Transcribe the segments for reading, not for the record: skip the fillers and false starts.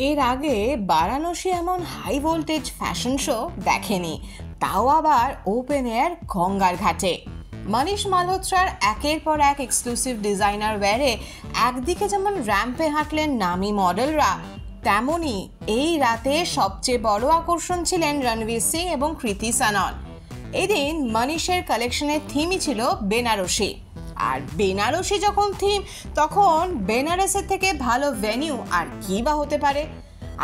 এর আগে বারাণসী এমন হাই ভোল্টেজ ফ্যাশন শো দেখেনি, তাও আবার ওপেন এয়ার গঙ্গার ঘাটে। মনীষ মালহোত্রার একের পর এক এক্সক্লুসিভ ডিজাইনার ওয়্যারে একদিকে যেমন র্যাম্পে হাঁটলেন নামি মডেলরা, তেমনি এই রাতে সবচেয়ে বড় আকর্ষণ ছিলেন রণবীর সিং এবং কৃতি সানন। এদিন মনীষের কালেকশনের থিমই ছিল বেনারসি, আর বেনারসি যখন থিম, তখন বেনারসের থেকে ভালো ভেন্যু আর কি বা হতে পারে।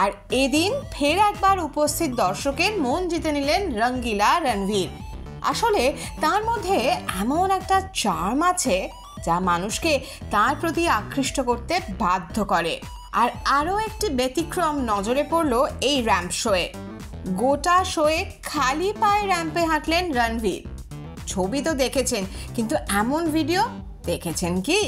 আর এদিন ফের একবার উপস্থিত দর্শকের মন জিতে নিলেন রঙ্গিলা রণবীর। আসলে তার মধ্যে এমন একটা চার্ম আছে যা মানুষকে তার প্রতি আকৃষ্ট করতে বাধ্য করে। আর আরও একটি ব্যতিক্রম নজরে পড়ল এই র্যাম্প শোয়ে। গোটা শোয়ে খালি পায়ে র্যাম্পে হাঁটলেন রণবীর। ছবি তো দেখেছেন, কিন্তু এমন ভিডিও দেখেছেন কি?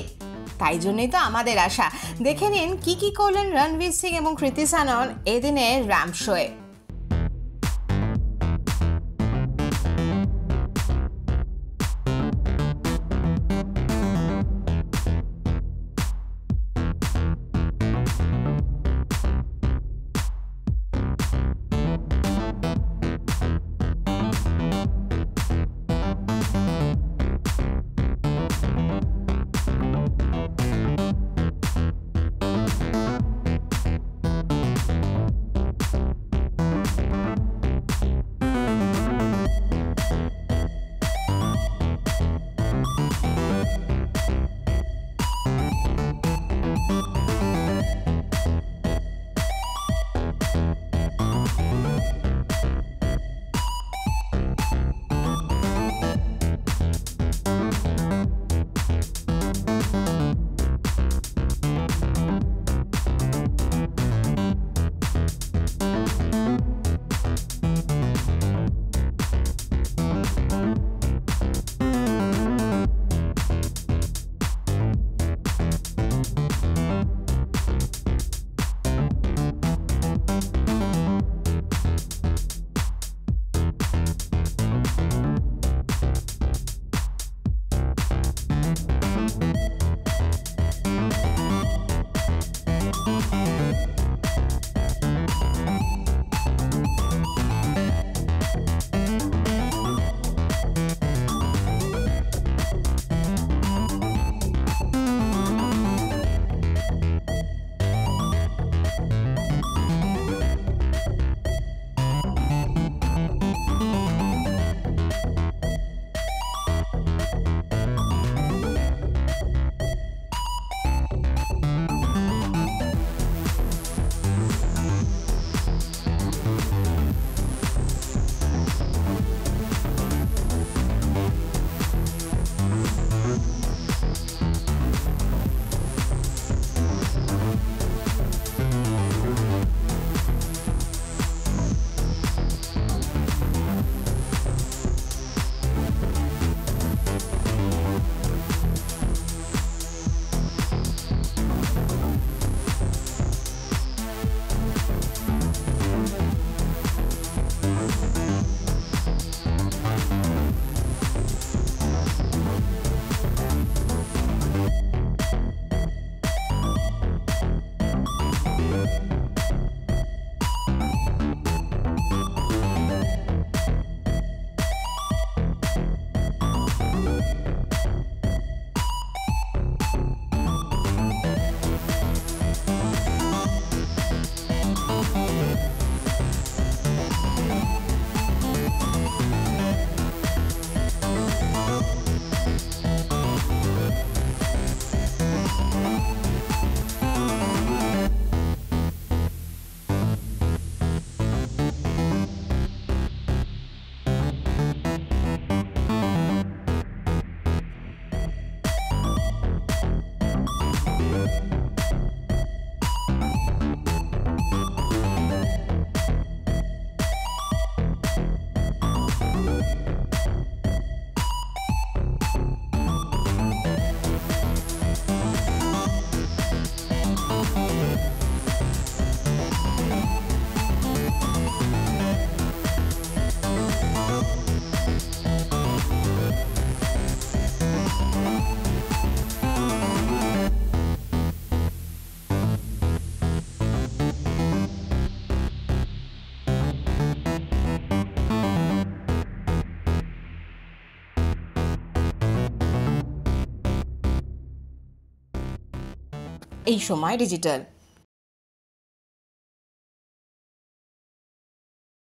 তাই জন্যই তো আমাদের আশা। দেখে নিন কি কি করলেন রণবীর সিং এবং কৃতি সানন এদিনের র্যাম্প শোয়ে। এই সময় ডিজিটাল।